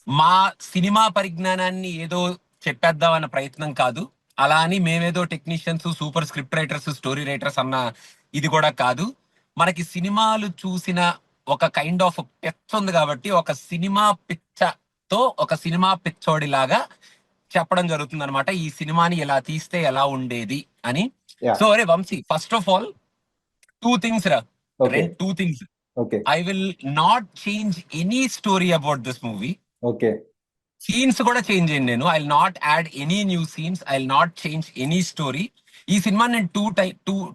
మా సినిమా పరిజ్ఞానాన్ని ఏదో చెప్పేద్దాం అన్న ప్రయత్నం కాదు. అలా అని మేమేదో technicians, super script writers, story writers అన్న ఇది కూడా కాదు. మనకి సినిమాలు చూసిన ఒక కైండ్ ఆఫ్ పిచ్చ ఉంది కాబట్టి ఒక సినిమా పిచ్చతో ఒక సినిమా పిచ్చోడి లాగా చెప్పడం జరుగుతుంది అనమాట. ఈ సినిమాని ఎలా తీస్తే ఎలా ఉండేది అని. యా. సో అరే Vamshi, first of all two things రా. Okay. Two things. Okay. I will not change any story about this movie. Okay. Scenes కూడా చేంజ్ అయ్యింది. నేను I not add any new scenes, I not change any story. ఈ సినిమా నేను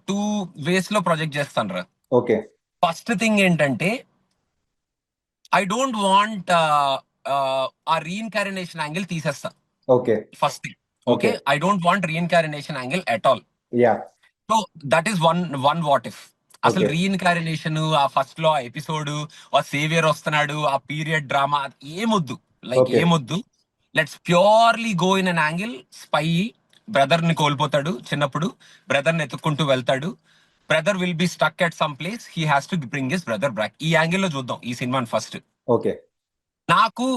two ways లో project చేస్తాను రా. ఓకే. ఫస్ట్ థింగ్ ఏంటంటే, ఐ డోంట్ వాంట్ ఆ రీఇన్కారినేషన్ యాంగిల్ తీసేస్తా. Okay. First thing. Okay, I don't want reincarnation angle at all. Yeah. So that is one what if. అసలు ఓకే. రీఇన్కారినేషన్, ఆ first లో ఆ ఎపిసోడ్, ఆ సేవియర్ వస్తున్నాడు, ఆ పీరియడ్ డ్రామా ఏమొద్దు. Like okay. ఏమొద్దు. Let's purely go in an angle. Spy brother ని కోల్పోతాడు చిన్నప్పుడు, బ్రదర్ ని ఎత్తుక్కుంటూ వెళ్తాడు, brother will be stuck at some place, he has to bring his brother back. ఈ యాంగిల్ లో చూద్దాం ఈ సినిమాని ఫస్ట్. ఓకే. నాకు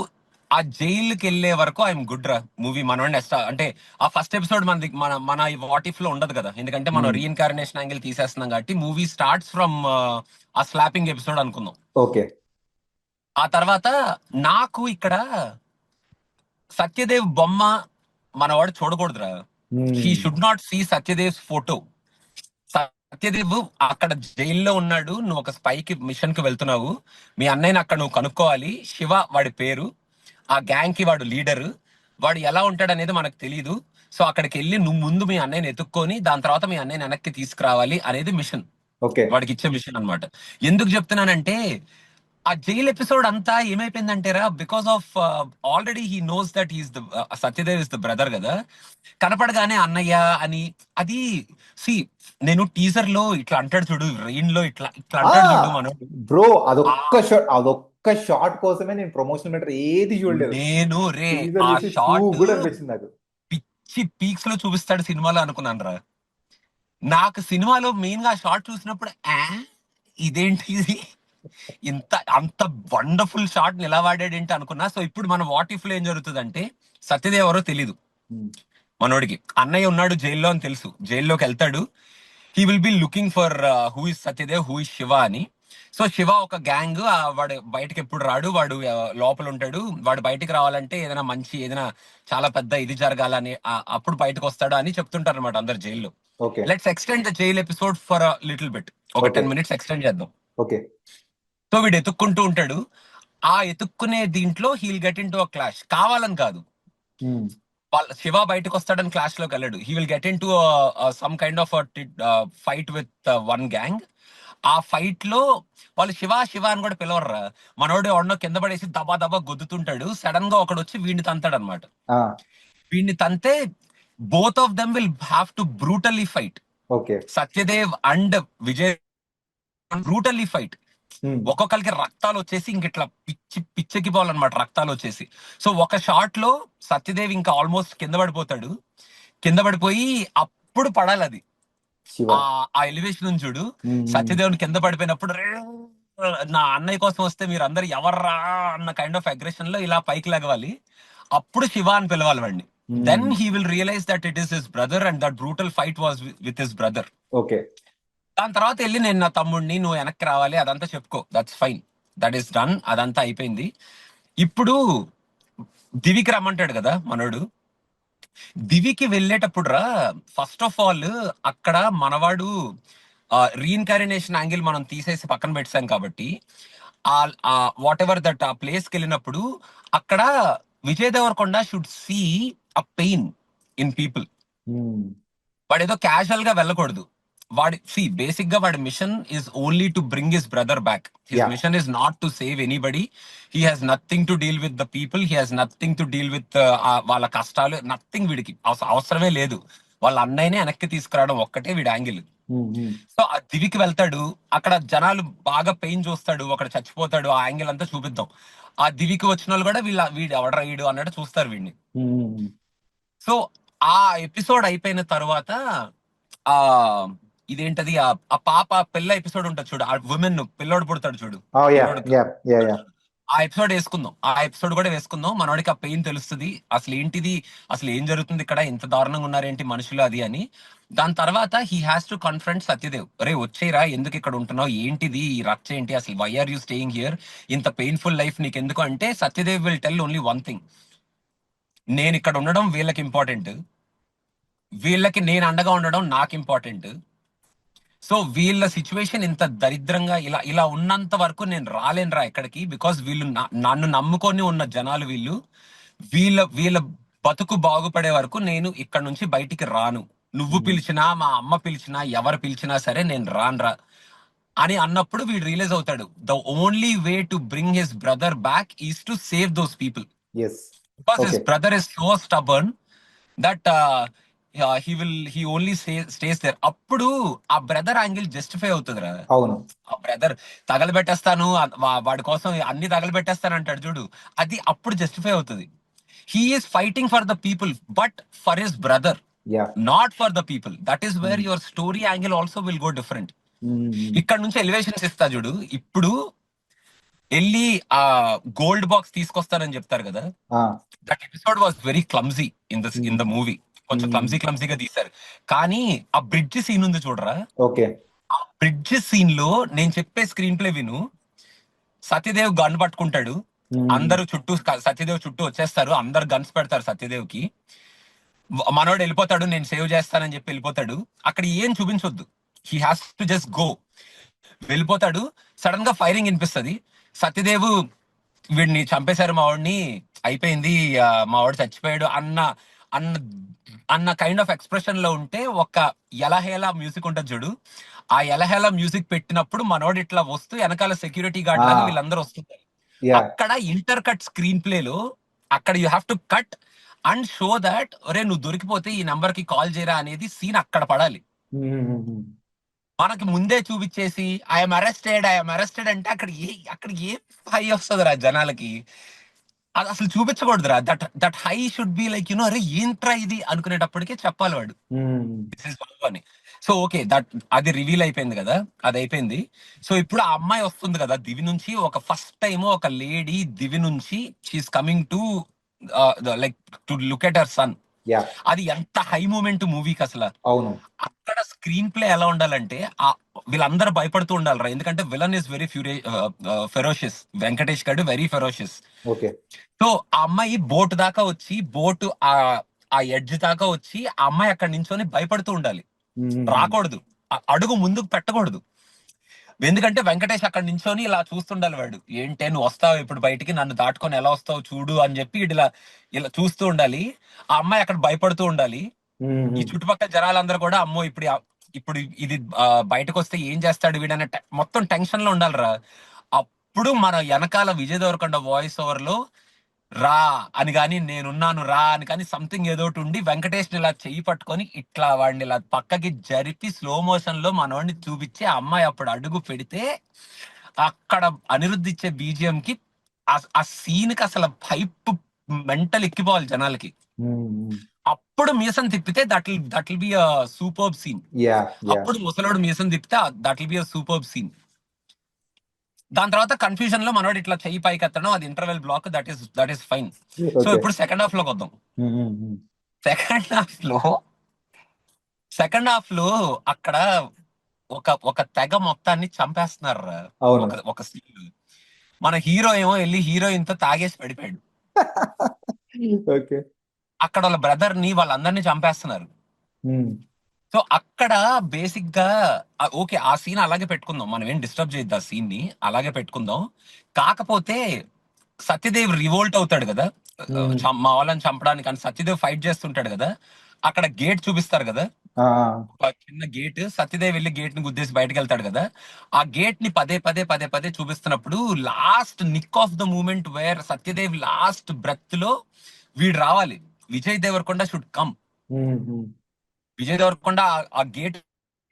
ఆ జైలుకి వెళ్ళే వరకు ఐఎమ్ గుడ్ రా. మూవీ మనోడిని అంటే ఆ ఫస్ట్ ఎపిసోడ్ మనది మన మన వాట్ ఇఫ్ లో ఉండదు కదా, ఎందుకంటే మనం రీఇన్కారినేషన్ యాంగిల్ తీసేస్తున్నాం కాబట్టి. మూవీ స్టార్ట్స్ ఫ్రమ్ ఆ స్లాపింగ్ ఎపిసోడ్ అనుకుందాం. ఓకే. ఆ తర్వాత నాకు ఇక్కడ సత్యదేవ్ బొమ్మ మనవాడు చూడకూడదురా. He should not see Satyadev photo. Satyadev అక్కడ జైల్లో ఉన్నాడు, నువ్వు ఒక స్పైకి మిషన్ కి వెళ్తున్నావు, మీ అన్నయ్యని అక్కడ నువ్వు కనుక్కోవాలి. శివ వాడి పేరు, ఆ గ్యాంగ్ కి వాడు లీడర్. వాడు ఎలా ఉంటాడు అనేది మనకు తెలియదు. సో అక్కడికి వెళ్ళి నువ్వు ముందు మీ అన్నయ్యని ఎత్తుక్కొని దాని తర్వాత మీ అన్నయ్యని వెనక్కి తీసుకురావాలి అనేది మిషన్. ఓకే. వాడికి ఇచ్చే మిషన్ అన్నమాట. ఎందుకు చెప్తున్నానంటే, ఆ జైల్ ఎపిసోడ్ అంతా ఏమైపోయిందంటేరా, because of already he knows that is the Satyadev is the brother కదా. కనపడగానే అన్నయ్య అని అది. సి, నేను టీజర్ లో ఇట్లా అంటాడు చూడు, రెయిన్ లో ఇట్లా ఇట్లా అంటాడు చూడు మనోడు. బ్రో, ఆ అదొక్క షాట్ కోసమే నేను ప్రమోషన్ మీటర్ ఏది చూడలేదు. నేను రే టీజర్ ఆ చూసి టూ షాట్ గుడ్ అనిపించింది నాకు. పిచ్చి పీక్స్ లో చూపిస్తాడు సినిమాలో అనుకున్నాను రా. నాకు సినిమాలో మెయిన్ గా షార్ట్ చూసినప్పుడు ఇదేంటి ఇది, ఇంత అంత వండర్ఫుల్ షాట్ ని ఎలా వాడాడేంటి అనుకున్నా. సో ఇప్పుడు మన వాట్ ఇఫ్ లో ఏం జరుగుతుందంటే, సత్యదేవ్ ఎవరో తెలీదు మనోడికి. అన్నయ్య ఉన్నాడు జైల్లో అని తెలుసు. జైల్లోకి వెళ్తాడు, he will be looking for who is Satyadev, who is Shiva అని. సో శివ ఒక గ్యాంగ్, వాడు బయటకి ఎప్పుడు రాడు, వాడు లోపల ఉంటాడు. వాడు బయటికి రావాలంటే ఏదైనా మంచి, ఏదైనా చాలా పెద్ద ఇది జరగాలని అప్పుడు బయటకు వస్తాడు అని చెప్తుంటారు అనమాట అందరు జైల్లో. Okay. Let's extend the jail episode for little bit, ఒక Okay. 10 minutes ఎక్స్టెండ్ చేద్దాం. ఓకే. సో వీడు ఎత్తుక్కుంటూ ఉంటాడు. ఆ ఎత్తుక్కునే దీంట్లో heal get in to a clash. కావాలని కాదు, వాళ్ళ శివ బయటకు వస్తాడని క్లాష్ లోకి వెళ్ళాడు. He will get in to some kind of fight with one gang. ఆ ఫైట్ లో వాళ్ళు శివ శివ అని కూడా పిలవర్రా. మనోడు ఎవడనో కింద పడేసి దబా దబా గుద్దుతుంటాడు. సడన్ గా ఒకడు వచ్చి వీడిని తంతాడు అనమాట. వీడిని తంతే both of them will have to brutally fight. Okay. Satyadev and Vijay brutally fight. ఒక్కొక్కరికి రక్తాలు వచ్చేసి ఇంక ఇట్లా పిచ్చెక్కి పోవాలన్నమాట, రక్తాలు వచ్చేసి. సో ఒక షాట్ లో సత్యదేవ్ ఇంకా ఆల్మోస్ట్ కింద పడిపోతాడు. కింద పడిపోయి అప్పుడు పడాలి అది, ఆ ఎలివేషన్ నుంచి చూడు. సత్యదేవుని కింద పడిపోయినప్పుడు నా అన్నయ్య కోసం వస్తే మీరు అందరు ఎవర్రా అన్న కైండ్ ఆఫ్ అగ్రెషన్ లో ఇలా పైకి లెగవాలి. అప్పుడు శివ అని పిలవాలి వాడిని. Then he will realize that it is his brother and that brutal fight was with his brother. Okay. దాని తర్వాత వెళ్ళి నేను నా తమ్ముడిని, నువ్వు వెనక్కి రావాలి, అదంతా చెప్పుకో. That's fine, that is done, అదంతా అయిపోయింది. ఇప్పుడు దివికి రమ్మంటాడు కదా మనోడు. దివికి వెళ్ళేటప్పుడు రా, ఫస్ట్ ఆఫ్ ఆల్ అక్కడ మనవాడు రీఇన్కారినేషన్ యాంగిల్ మనం తీసేసి పక్కన పెట్టాం కాబట్టి, ఆ వాట్ ఎవర్ దట్ ఆ ప్లేస్ కి వెళ్ళినప్పుడు అక్కడ Vijay Deverakonda should see a pain in people. వాడు ఏదో క్యాజువల్ గా వెళ్ళకూడదు. వాడి బేసిక్ గా వాడి mission is only to bring his brother back. His mission is not to save anybody. He has nothing to deal with the people, he has nothing to deal with వాళ్ళ కష్టాలు, nothing. వీడికి అవసరమే లేదు. వాళ్ళ అన్నయ్యనే వెనక్కి తీసుకురావడం ఒక్కటే వీడి యాంగిల్. సో ఆ దివికి వెళ్తాడు, అక్కడ జనాలు బాగా పెయిన్ చూస్తాడు, అక్కడ చచ్చిపోతాడు, ఆ యాంగిల్ అంతా చూపిద్దాం. ఆ దివికి వచ్చిన వాళ్ళు కూడా వీడు ఎవడరా వీడు అన్నట్టు చూస్తారు వీడిని. సో ఆ ఎపిసోడ్ అయిపోయిన తర్వాత ఆ ఇదేంటది, ఆ పాప పిల్ల ఎపిసోడ్ ఉంటుంది చూడు, ఆ ఉమెన్ పిల్లోడు పుడతాడు చూడు, ఆ ఎపిసోడ్ వేసుకుందాం, ఆ ఎపిసోడ్ కూడా వేసుకుందాం. మనోడికి ఆ పెయిన్ తెలుస్తుంది, అసలు ఏంటిది, అసలు ఏం జరుగుతుంది ఇక్కడ, ఇంత దారుణంగా ఉన్నారేంటి మనుషులు అది అని. దాని తర్వాత he has to confront Satyadev. రే వచ్చేరా, ఎందుకు ఇక్కడ ఉంటున్నావు, ఏంటిది ఈ రచ్చ ఏంటి, అసలు why are you staying here, ఇంత పెయిన్ఫుల్ లైఫ్ నీకు ఎందుకు అంటే, Satyadev will tell only one thing, నేను ఇక్కడ ఉండడం వీళ్ళకి ఇంపార్టెంట్, వీళ్ళకి నేను అండగా ఉండడం నాకు ఇంపార్టెంట్. సో వీళ్ళ సిచ్యువేషన్ ఇంత దరిద్రంగా ఇలా ఇలా ఉన్నంత వరకు నేను రాలేనురా ఎక్కడికి, బికాస్ వీళ్ళు నన్ను నమ్ముకొని ఉన్న జనాలు వీళ్ళు, వీళ్ళ బతుకు బాగుపడే వరకు నేను ఇక్కడ నుంచి బయటికి రాను. నువ్వు పిలిచినా, మా అమ్మ పిలిచినా, ఎవరు పిలిచినా సరే నేను రానురా అని అన్నప్పుడు వీడు రియలైజ్ అవుతాడు, the only way to bring his brother back is to save those people. Yes. Because okay. His brother is so stubborn that he only stays there. అప్పుడు ఆ బ్రదర్ యాంగిల్ జస్టిఫై అవుతుందిరా. అవును. ఆ బ్రదర్ తగలబెట్టేస్తాను, వాడి కోసం అన్ని తగలబెట్టేస్తాను అంటాడు చూడు, అది అప్పుడు జస్టిఫై అవుతుంది. He is fighting for the people but for his brother, yeah. Not for the people. That is where your story angle also will go different. ఇక్కడ నుంచి ఎలివేషన్స్ ఇస్తా చూడు. ఇప్పుడు వెళ్ళి ఆ గోల్డ్ బాక్స్ తీసుకొస్తానని చెప్తారు కదా, that episode was very clumsy in the movie. కొంచెం క్లమ్జీగా తీశారు. కానీ ఆ బ్రిడ్జ్ సీన్ ఉంది చూడరా, ఓకే. ఆ బ్రిడ్జ్ సీన్ లో నేను చెప్పే స్క్రీన్ ప్లే విను. సత్యదేవ్ గన్ పట్టుకుంటాడు, అందరూ చుట్టూ సత్యదేవ్ చుట్టూ వచ్చేస్తారు, అందరు గన్స్ పెడతారు సత్యదేవ్ కి. మనోడు వెళ్ళిపోతాడు, నేను సేవ్ చేస్తానని చెప్పి వెళ్ళిపోతాడు. అక్కడ ఏం చూపించొద్దు, he has to just go. వెళ్ళిపోతాడు, సడన్ గా ఫైరింగ్ వినిపిస్తుంది. సత్యదేవ్ వీడిని చంపేశారు, మా వాడిని అయిపోయింది, మా వాడు చచ్చిపోయాడు అన్న అన్న అన్న కైండ్ ఆఫ్ ఎక్స్ప్రెషన్ లో ఉంటే, ఒక ఎలహేలా మ్యూజిక్ ఉంటుంది చూడు, ఆ ఎలహేలా మ్యూజిక్ పెట్టినప్పుడు మనోడు ఇట్లా వస్తూ వెనకాల సెక్యూరిటీ గార్డ్ లాగా వీళ్ళందరూ వస్తుంటారు. యా. అక్కడ ఇంటర్ కట్ స్క్రీన్ ప్లేలో అక్కడ you have to cut and show that, ఒరే నువ్వు దొరికిపోతే ఈ నంబర్ కి కాల్ చేయరా అనేది సీన్ అక్కడ పడాలి. మనకి ముందే చూపించేసి ఐఎమ్ అరెస్టెడ్ అంటే అక్కడ ఏ హై వస్తుంది రా జనాలకి, అది అసలు చూపించకూడదురా. That he should be like అరే ఏంట్రా ఇది అనుకునేటప్పటికే చెప్పాలి వాడు, దిస్ ఇస్ బాబు అని. సో ఓకే, అది రివీల్ అయిపోయింది కదా, అది అయిపోయింది. సో ఇప్పుడు ఆ అమ్మాయి వస్తుంది కదా దివి నుంచి, ఒక ఫస్ట్ టైం ఒక లేడీ దివి నుంచి she is coming to like to look at her son. Yeah. అది ఎంత హై మూమెంట్ మూవీకి అసలు. అవును. అక్కడ స్క్రీన్ ప్లే ఎలా ఉండాలంటే, వీళ్ళందరూ భయపడుతూ ఉండాలిరా, ఎందుకంటే villain is very ferocious. Venkatesh గారు వెరీ ఫెరోషియస్. ఓకే. సో ఆ అమ్మాయి బోట్ దాకా వచ్చి, బోట్ ఆ ఎడ్జ్ దాకా వచ్చి, ఆ అమ్మాయి అక్కడ నించొని భయపడుతూ ఉండాలి, రాకూడదు, అడుగు ముందుకు పెట్టకూడదు. ఎందుకంటే వెంకటేష్ అక్కడ నించొని ఇలా చూస్తుండాలి, వాడు ఏంటే నువ్వు వస్తావు ఇప్పుడు బయటికి, నన్ను దాటుకొని ఎలా వస్తావు చూడు అని చెప్పి ఇలా ఇలా చూస్తూ ఉండాలి. ఆ అమ్మాయి అక్కడ భయపడుతూ ఉండాలి. ఈ చుట్టుపక్కల జనాలందరూ కూడా అమ్మో ఇప్పుడు ఇది బయటకు వస్తే ఏం చేస్తాడు వీడనే మొత్తం టెన్షన్ లో ఉండాలిరా. అప్పుడు మన వెనకాల విజయ్ దేవరకొండ వాయిస్ ఓవర్ లో రా అని కానీ, నేనున్నాను రా అని కానీ, సంథింగ్ ఏదో ఒకటి ఉండి వెంకటేష్ ఇలా చెయ్యి పట్టుకొని ఇట్లా వాడిని ఇలా పక్కకి జరిపి స్లో మోషన్ లో మనోడిని చూపించి ఆ అమ్మాయి అప్పుడు అడుగు పెడితే, అక్కడ అనిరుద్ధ్ ఇచ్చే బీజిఎం కి ఆ సీన్ కి అసలు పైప్ మెంటల్ ఎక్కిపోవాలి జనాలకి. అప్పుడు మీసం తిప్పితే that will be a superb scene. Yeah. Yeah. అప్పుడు ముసలోడు మీసం తిప్పితే that will be a superb scene. దాని తర్వాత కన్ఫ్యూజన్ లో మనోడు ఇట్లా చెయ్యి పైకి ఎత్తడం, అది interval block, that is fine. So okay. ఇప్పుడు సెకండ్ హాఫ్ లోకి వద్దాం. సెకండ్ హాఫ్ లో సెకండ్ హాఫ్ లో అక్కడ ఒక తెగ మొత్తాన్ని చంపేస్తున్నారు. అవును. ఒక సీన్ మన హీరో ఏమో వెళ్ళి హీరోయిన్ తో తాగేసి పడిపోయాడు. ఓకే. అక్కడ వాళ్ళ బ్రదర్ ని వాళ్ళందరినీ చంపేస్తున్నారు. సో అక్కడ బేసిక్ గా ఓకే, ఆ సీన్ అలాగే పెట్టుకుందాం, మనం ఏం డిస్టర్బ్ చేయొద్దు, ఆ సీన్ ని అలాగే పెట్టుకుందాం. కాకపోతే సత్యదేవ్ రివోల్ట్ అవుతాడు కదా, మా వాళ్ళని చంపడానికి అని సత్యదేవ్ ఫైట్ చేస్తుంటాడు కదా, అక్కడ గేట్ చూపిస్తారు కదా, ఒక చిన్న గేట్, సత్యదేవ్ వెళ్ళి గేట్ ని గుద్దేసి బయటకు వెళ్తాడు కదా, ఆ గేట్ ని పదే పదే పదే పదే చూపిస్తున్నప్పుడు last nick of the moment where Satyadev lost breath లో వీడు రావాలి, విజయ్ దేవరకొండ షుడ్ కమ్. విజయ్ దేవరకొండ ఆ గేట్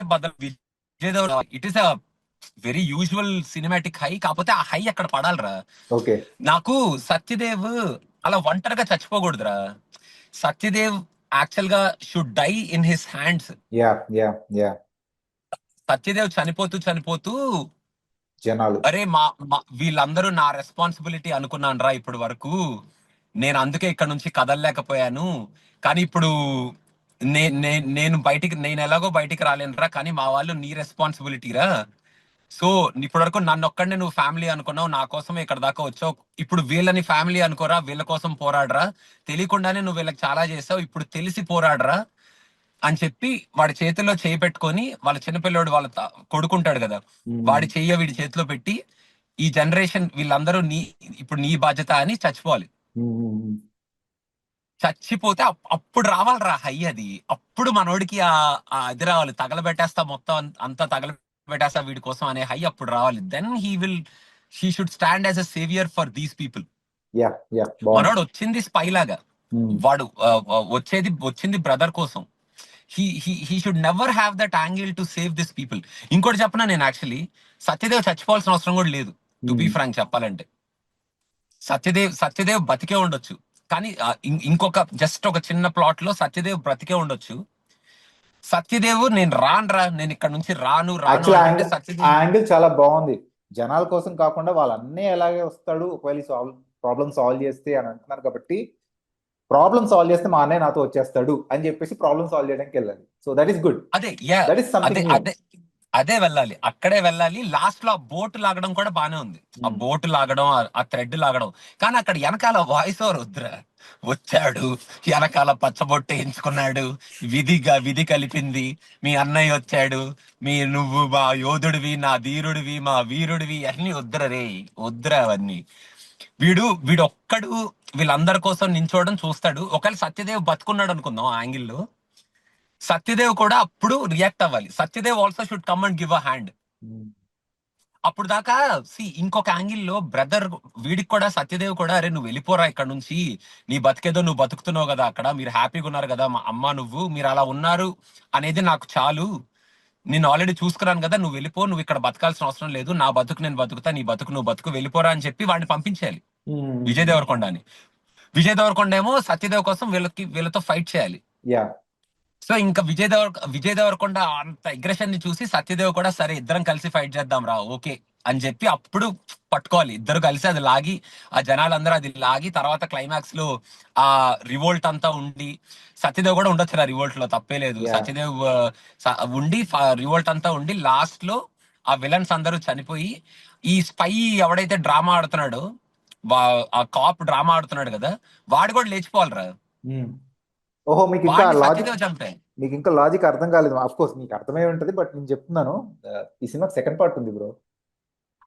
బదులు Vijay Devara, it is a very usual cinematic high, కాకపోతే ఆ హై అక్కడ పడాలిరా. ఓకే. నాకు సత్యదేవ్ అలా ఒంటరిగా చచ్చిపోకూడదురా. సత్యదేవ్ యాక్చువల్ గా should die in his hands. Yeah. Yeah. Yeah. Satyadev చనిపోతూ చనిపోతూ జనాలు. అరే వీళ్ళందరూ నా రెస్పాన్సిబిలిటీ అనుకున్నాను రా ఇప్పటి వరకు. నేను అందుకే ఇక్కడ నుంచి కదలలేకపోయాను. కానీ ఇప్పుడు నేను ఎలాగో బయటికి రాలేనురా, కానీ మా వాళ్ళు నీ రెస్పాన్సిబిలిటీ రా. సో ఇప్పటి వరకు నన్ను ఒక్కడిని నువ్వు ఫ్యామిలీ అనుకున్నావు, నా కోసమే ఇక్కడ దాకా వచ్చావు. ఇప్పుడు వీళ్ళని ఫ్యామిలీ అనుకోరా, వీళ్ళ కోసం పోరాడరా. తెలియకుండానే నువ్వు వీళ్ళకి చాలా చేసావు, ఇప్పుడు తెలిసి పోరాడరా అని చెప్పి వాడి చేతిలో చేయి పెట్టుకొని, వాళ్ళ చిన్నపిల్లోడు వాళ్ళ కొడుకుంటాడు కదా, వాడి చెయ్యి వీడి చేతిలో పెట్టి, ఈ జనరేషన్ వీళ్ళందరూ ఇప్పుడు నీ బాధ్యత అని చచ్చిపోవాలి. చచ్చిపోతే అప్పుడు రావాలిరా హై అది. అప్పుడు మనోడికి అది రావాలి, తగలబెట్టేస్తా మొత్తం అంతా తగలబెట్టేస్తా వీడి కోసం అనే హై అప్పుడు రావాలి. Then he should stand as a saviour for these people. మనోడు వచ్చింది స్పై లాగా, వాడు వచ్చింది బ్రదర్ కోసం. He should never have that angle to save this people. ఇంకోటి చెప్పనా, నేను యాక్చువల్లీ సత్యదేవ్ చచ్చిపోవాల్సిన అవసరం కూడా లేదు, టు బీ ఫ్రాంక్ చెప్పాలంటే. సత్యదేవ్ బతికే ఉండొచ్చు, కానీ ఇంకొక జస్ట్ ఒక చిన్న ప్లాట్ లో సత్యదేవ్ బ్రతికే ఉండొచ్చు. సత్యదేవ్ నేను రానురా, నేను ఇక్కడ నుంచి రాను అంటే ఆ యాంగిల్ చాలా బాగుంది. జనాల కోసం కాకుండా వాళ్ళ అన్నయ్య ఎలాగే వస్తాడు ఒకవేళ ప్రాబ్లమ్ సాల్వ్ చేస్తే అని అంటున్నారు కాబట్టి, ప్రాబ్లమ్ సాల్వ్ చేస్తే మా అన్నయ్య నాతో వచ్చేస్తాడు అని చెప్పేసి ప్రాబ్లమ్ సాల్వ్ చేయడానికి వెళ్ళాలి. So that is good. That is something. అదే వెళ్ళాలి, అక్కడే వెళ్ళాలి. లాస్ట్ లో ఆ బోట్ లాగడం కూడా బానే ఉంది, ఆ బోట్ లాగడం, ఆ థ్రెడ్ లాగడం. కానీ అక్కడ వెనకాల వాయిస్ ఓవర్ వద్దురా. వచ్చాడు, వెనకాల పచ్చబొట్టు వేయించుకున్నాడు, విధి కలిపింది, మీ అన్నయ్య వచ్చాడు, నువ్వు మా యోధుడివి, నా ధీరుడివి, మా వీరుడివి, అన్ని వద్దురా రే, వద్దురా అవన్నీ. వీడు ఒక్కడు వీళ్ళందరి కోసం నించోవడం చూస్తాడు. ఒకవేళ సత్యదేవ్ బతుకున్నాడు అనుకుందాం ఆ యాంగిల్లో, సత్యదేవ్ కూడా అప్పుడు రియాక్ట్ అవ్వాలి. Satyadev also should come and give a hand. అప్పుడు దాకా ఇంకొక యాంగిల్లో బ్రదర్ వీడికి కూడా, సత్యదేవ్ కూడా, అరే నువ్వు వెళ్ళిపోరా ఇక్కడ నుంచి, నీ బతికేదో నువ్వు బతుకుతున్నావు కదా అక్కడ, మీరు హ్యాపీగా ఉన్నారు కదా మా అమ్మ నువ్వు, మీరు అలా ఉన్నారు అనేది నాకు చాలు, నేను ఆల్రెడీ చూసుకున్నాను కదా, నువ్వు వెళ్ళిపో, నువ్వు ఇక్కడ బతకాల్సిన అవసరం లేదు, నా బతుకు నేను బతుకుతా, నీ బతుకు నువ్వు బతుకు, వెళ్ళిపోరా అని చెప్పి వాడిని పంపించేయాలి విజయ్ దేవరకొండ అని. విజయ్ దేవరకొండ ఏమో సత్యదేవ్ కోసం వీళ్ళతో ఫైట్ చేయాలి. సో ఇంకా విజయ్ దేవరకొండ అంత అగ్రెషన్ ని చూసి సత్యదేవ్ కూడా, సరే ఇద్దరం కలిసి ఫైట్ చేద్దాం రా, ఓకే అని చెప్పి అప్పుడు పట్టుకోవాలి. ఇద్దరు కలిసి అది లాగి, ఆ జనాలందరూ అది లాగి, తర్వాత క్లైమాక్స్ లో ఆ రివోల్ట్ అంతా ఉండి, సత్యదేవ్ కూడా ఉండొచ్చు రా రివోల్ట్ లో, తప్పే లేదు. సత్యదేవ్ ఉండి రివోల్ట్ అంతా ఉండి, లాస్ట్ లో ఆ విలన్స్ అందరూ చనిపోయి, ఈ స్పై ఎవడైతే డ్రామా ఆడుతున్నాడో, ఆ కాప్ డ్రామా ఆడుతున్నాడు కదా, వాడు కూడా లేచిపోవాలిరా. ఓహో, మీకు ఇంకా లాజిక్ అర్థం కాలేదు. ఆఫ్ కోర్స్ మీకు అర్థమై ఉంటది, బట్ నేను చెప్తున్నాను, ఈ సినిమాకి సెకండ్ పార్ట్ ఉంది బ్రో.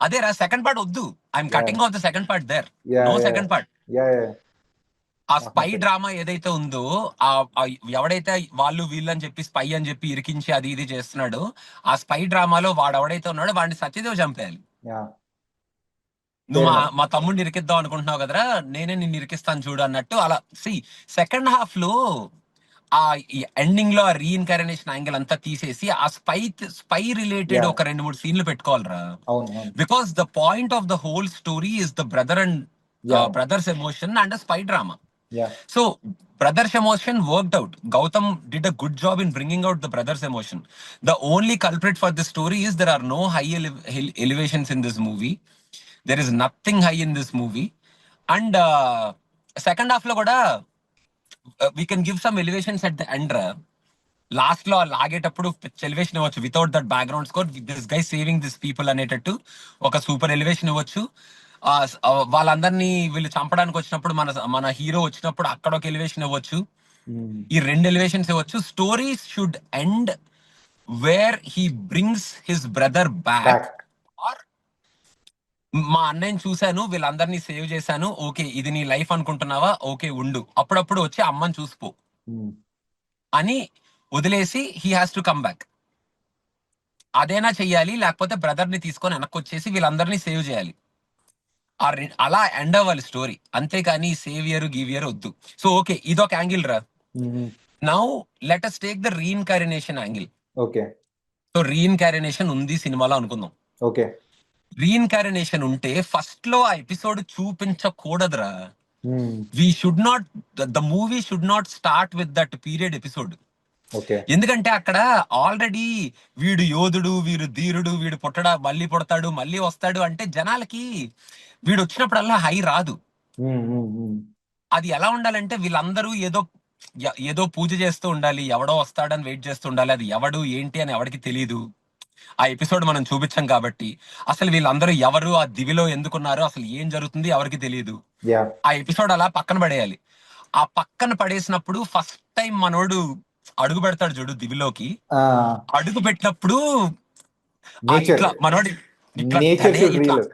అదేరా సెకండ్ పార్ట్ వద్దు, I'm cutting off the second part there, no second part. ఆ స్పై డ్రామా ఏదైతే ఉందో, ఎవడైతే వాళ్ళు వీళ్ళని చెప్పి స్పై అని చెప్పి ఇరికించి అది ఇది చేస్తున్నాడు, ఆ స్పై డ్రామాలో వాడు ఎవడైతే ఉన్నాడో వాడిని సత్యదేవ్ చంపేయాలి. నువ్వు మా తమ్ముడిని ఇరికిద్దాం అనుకుంటున్నావు కదరా, నేనే నిన్ను ఇరికిస్తాను చూడు అన్నట్టు. అలా సెకండ్ హాఫ్ లో ఆ ఎండింగ్ లో ఆ రీఇన్కారినేషన్ యాంగిల్ అంతా తీసేసి, ఆ స్పై రిలేటెడ్ ఒక 2-3 సీన్లు పెట్టుకోవాలరా. Because the point of the whole story is the brothers emotion and spy drama. So brothers emotion worked out. Gautam did a good job in bringing out the brothers emotion. The only culprit for this story is there are no high elevations in this movie. There is nothing high in this movie. And second half lo kuda we can give some elevations at the end. Last లో లాగేటప్పుడు elevation ఇవ్వచ్చు, without that background score, this guy saving this people అనేటట్టు ఒక super elevation ఇవ్వచ్చు. వాళ్ళందరినీ వీళ్ళు చంపడానికి వచ్చినప్పుడు, మన హీరో వచ్చినప్పుడు అక్కడ ఒక ఎలివేషన్ ఇవ్వచ్చు. ఈ 2 ఎలివేషన్స్ ఇవ్వచ్చు. Story should end where he brings his brother back, or మా అన్నయ్యని చూశాను, వీళ్ళందరినీ సేవ్ చేశాను, ఓకే ఇది నీ లైఫ్ అనుకుంటున్నావా, ఓకే ఉండు, అప్పుడప్పుడు వచ్చి అమ్మని చూసిపో అని వదిలేసి he has to come back. అదేనా చెయ్యాలి, లేకపోతే బ్రదర్ ని తీసుకొని వెనక్కి వచ్చేసి వీళ్ళందరినీ సేవ్ చేయాలి. అలా ఎండ్ అవ్వాలి స్టోరీ, అంతేకాని సేవియర్ గివియర్ వద్దు. సో ఓకే, ఇదొక యాంగిల్ రా. Now let us take the reincarnation angle. So reincarnation ఉంది సినిమాలో అనుకుందాం. రీఇన్కారినేషన్ ఉంటే ఫస్ట్ లో ఆ ఎపిసోడ్ చూపించకూడదురా. The movie should not start with that period episode. Okay. ఎందుకంటే అక్కడ ఆల్రెడీ వీడు యోధుడు, వీడు ధీరుడు, వీడు పుట్టడా మళ్ళీ పుడతాడు మళ్ళీ వస్తాడు అంటే జనాలకి వీడు వచ్చినప్పుడల్లా హై రాదు. అది ఎలా ఉండాలంటే వీళ్ళందరూ ఏదో పూజ చేస్తూ ఉండాలి, ఎవడో వస్తాడని వెయిట్ చేస్తూ ఉండాలి. అది ఎవడు ఏంటి అని ఎవరికి తెలియదు. ఆ ఎపిసోడ్ మనం చూపించాం కాబట్టి అసలు వీళ్ళందరూ ఎవరు, ఆ దివిలో ఎందుకున్నారు, అసలు ఏం జరుగుతుంది ఎవరికి తెలియదు. యా. ఆ ఎపిసోడ్ అలా పక్కన పడేయాలి. ఆ పక్కన పడేసినప్పుడు ఫస్ట్ టైం మనోడు అడుగు పెడతాడు చూడు దివిలోకి. అడుగు పెట్టినప్పుడు ఆ నేచర్ ఇట్లా మనోడి ఇట్లా నేచర్ షుడ్ ఇట్లా రియల్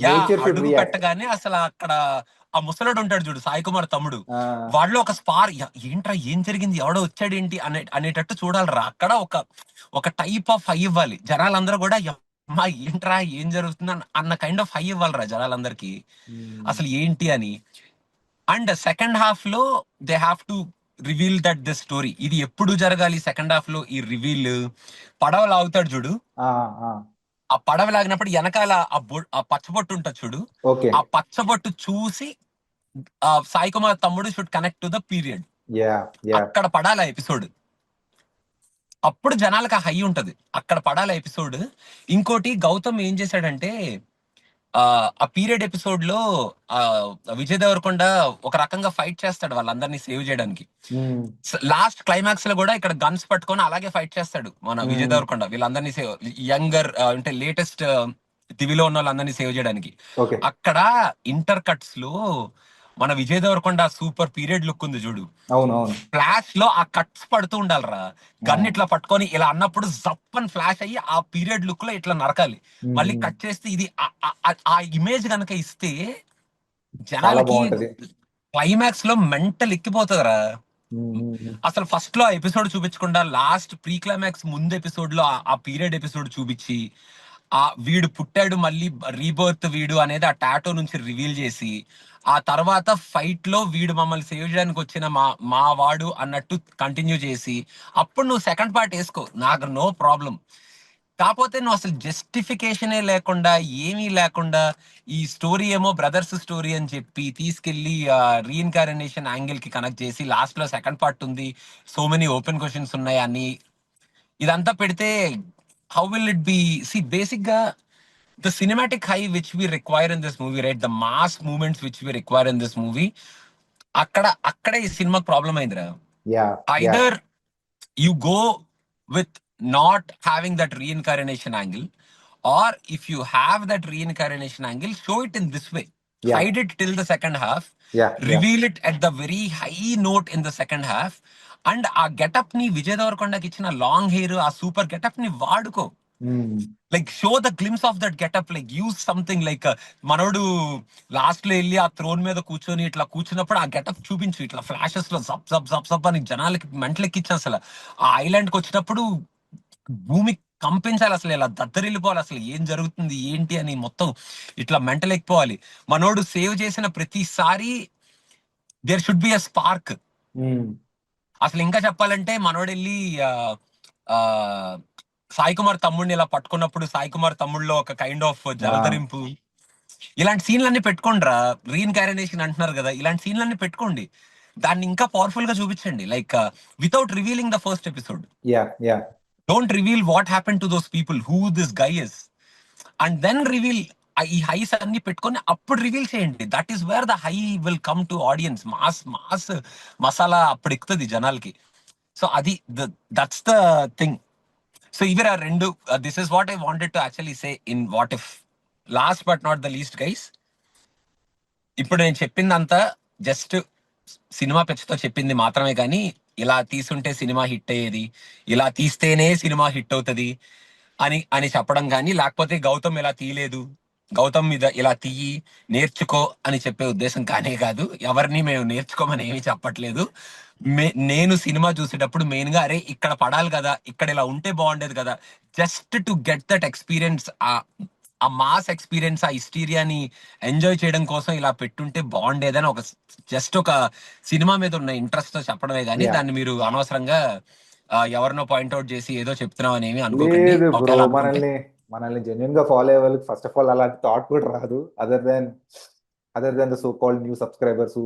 యా నేచర్ షుడ్ అడుగు రియాక్ట్. పెట్టగానే అసలు అక్కడ ఆ ముసలోడు ఉంటాడు చూడు, సాయి కుమార్ తమ్ముడు. వాళ్ళలో ఒక ఏంట్రా ఏం జరిగింది, ఎవడో వచ్చాడు ఏంటి అనేటట్టు చూడాలిరా. అక్కడ ఒక ఒక టైప్ ఆఫ్ హై ఇవ్వాలి జనాలందరూ కూడా. అమ్మా ఏంట్రా ఏం జరుగుతుంది అన్న కైండ్ ఆఫ్ హై ఇవ్వాలిరా జనాలందరికీ, అసలు ఏంటి అని. అండ్ సెకండ్ హాఫ్ లో they have to reveal that this story. ఇది ఎప్పుడు జరగాలి సెకండ్ హాఫ్ లో ఈ రివీల్? పడవ లాగుతాడు చూడు, ఆ పడవ లాగినప్పుడు వెనకాల ఆ పచ్చబొట్టు ఉంటుంది చూడు, ఓకే. ఆ పచ్చబొట్టు చూసి సాయి కుమార్ తమ్ముడు should connect to the period. Yeah yeah అక్కడ పడాలి ఆ ఎపిసోడ్. అప్పుడు జనాలకు ఆ హై ఉంటది, అక్కడ పడాలి ఎపిసోడ్. ఇంకోటి గౌతమ్ ఏం చేశాడంటే ఆ పీరియడ్ ఎపిసోడ్ లో ఆ విజయ్ దేవరకొండ ఒక రకంగా ఫైట్ చేస్తాడు వాళ్ళందరినీ సేవ్ చేయడానికి. లాస్ట్ క్లైమాక్స్ లో కూడా ఇక్కడ గన్స్ పట్టుకొని అలాగే ఫైట్ చేస్తాడు మన విజయ్ దేవరకొండ వీళ్ళందరినీ సేవ్, యంగర్ అంటే లేటెస్ట్ దివిలో ఉన్న వాళ్ళందరినీ సేవ్ చేయడానికి. ఓకే. అక్కడ ఇంటర్ కట్స్ లో మన Vijay Deverakonda super period look ఉంది చూడు, అవును అవును. ఫ్లాష్ లో ఆ కట్స్ పడుతూ ఉండాలిరా. గన్ ఇట్లా పట్టుకొని ఇలా అన్నప్పుడు జప్పని ఫ్లాష్ అయ్యి ఆ పీరియడ్ లుక్ లో ఇట్లా నరకాలి. మళ్ళీ కట్ చేస్తే ఇది ఆ ఇమేజ్ గనక ఇస్తే చాలా జనాలకి బాగుంటది. క్లైమాక్స్ లో మెంటల్ ఎక్కిపోతుందిరా. అసలు ఫస్ట్ లో ఆ ఎపిసోడ్ చూపించకుండా లాస్ట్ ప్రీ క్లైమాక్స్ ముందు ఎపిసోడ్ లో ఆ పీరియడ్ ఎపిసోడ్ చూపించి ఆ వీడు పుట్టాడు మళ్ళీ రీబర్త్ వీడు అనేది ఆ టాటో నుంచి రివీల్ చేసి ఆ తర్వాత ఫైట్ లో వీడు మమ్మల్ని సేవ్ చేయడానికి వచ్చిన మా వాడు అన్నట్టు కంటిన్యూ చేసి అప్పుడు నువ్వు సెకండ్ పార్ట్ వేసుకో, నాకు నో ప్రాబ్లం. కాకపోతే నువ్వు అసలు జస్టిఫికేషనే లేకుండా ఏమీ లేకుండా ఈ స్టోరీ ఏమో బ్రదర్స్ స్టోరీ అని చెప్పి తీసుకెళ్లి రీఇన్కారినేషన్ యాంగిల్ కి కనెక్ట్ చేసి లాస్ట్ లో సెకండ్ పార్ట్ ఉంది, సో మెనీ ఓపెన్ క్వశ్చన్స్ ఉన్నాయి అని ఇదంతా పెడితే how will it be? See basic గా the cinematic high which we require in this movie, right, the mass moments which we require in this movie, అక్కడే ఈ సినిమాకి problem అయిందిరా. Yeah yeah either you go with not having that reincarnation angle, or if you have that reincarnation angle, show it in this way. Yeah Hide it till the second half, yeah yeah reveal it at the very high note in the second half, and ఆ getup ని విజయ్ దేవరకొండకి ఇచ్చిన long hair ఆ super getup ని వాడుకో. Like show the glimpse of that getup, like use something like మనోడు last లో వెళ్ళి ఆ థ్రోన్ మీద కూర్చొని ఇట్లా కూర్చున్నప్పుడు ఆ గెటప్ చూపించు, ఇట్లా ఫ్లాషెస్ లో జప్ జప్ జప్ జప్ అని జనాలకి మెంటలెక్కించు. అసలు ఆ ఐలాండ్ కి వచ్చినప్పుడు భూమి కంపించాలి, అసలు ఇలా దద్దరిల్లిపోవాలి, అసలు ఏం జరుగుతుంది ఏంటి అని మొత్తం ఇట్లా మెంటలెక్కిపోవాలి. మనోడు సేవ్ చేసిన ప్రతిసారి there should be a spark. అసలు ఇంకా చెప్పాలంటే మనోడు వెళ్ళి ఆ, ఆ, సాయి కుమార్ తమ్ముడిని ఇలా పట్టుకున్నప్పుడు సాయి కుమార్ తమ్ముడిలో ఒక కైండ్ ఆఫ్ జలధరింపు, ఇలాంటి సీన్లన్నీ పెట్టుకోండిరా. రీఇన్కారినేషన్ అంటున్నారు కదా, ఇలాంటి సీన్లన్నీ పెట్టుకోండి, దాన్ని ఇంకా పవర్ఫుల్ గా చూపించండి. Like without revealing the first episode, yeah yeah don't reveal what happen to those people, who this guy is, and then reveal. ఈ హైస్ అన్ని పెట్టుకొని అప్పుడు రివీల్ చేయండి. That is where the high will come to audience. Mass mass masala అప్పుడు ఎక్కుతుంది జనాలకి. So అది that's the thing. So ఇవి ఆ రెండు. This is what I wanted to actually say in what if. Last but not the least guys, ఇప్పుడు నేను చెప్పిందంతా జస్ట్ సినిమా పిచ్చితో చెప్పింది మాత్రమే, కానీ ఇలా తీసుంటే సినిమా హిట్ అయ్యేది, ఇలా తీస్తేనే సినిమా హిట్ అవుతుంది అని అని చెప్పడం కానీ, లేకపోతే గౌతమ్ ఇలా తీయలేదు, గౌతమ్ మీద ఇలా తీయి నేర్చుకో అని చెప్పే ఉద్దేశం కానే కాదు. ఎవరిని మేము నేర్చుకోమని ఏమీ చెప్పట్లేదు. నేను సినిమా చూసేటప్పుడు మెయిన్ గా అరే ఇక్కడ పడాలి కదా, ఇక్కడ ఇలా ఉంటే బాగుండేది కదా, just to get that experience, ఆ మాస్ ఎక్స్పీరియన్స్, ఆ హిస్టీరియాని ఎంజాయ్ చేయడం కోసం ఇలా పెట్టుంటే బాగుండేదని ఒక జస్ట్ ఒక సినిమా మీద ఉన్న ఇంట్రెస్ట్ తో చెప్పడమే, కానీ యా దాన్ని మీరు అనవసరంగా ఎవరినో పాయింట్అవుట్ చేసి ఏదో చెప్తున్నాం అని ఏమి అనుకోకండి. లేదు బ్రో, ఒకవేళ అనుకుంటే మనల్ని జెన్యున్ గా ఫాలో అయ్యే వాళ్ళకి ఫస్ట్ ఆఫ్ ఆల్ అలాంటి థాట్ కూడా రాదు. Other than the so called new subscribers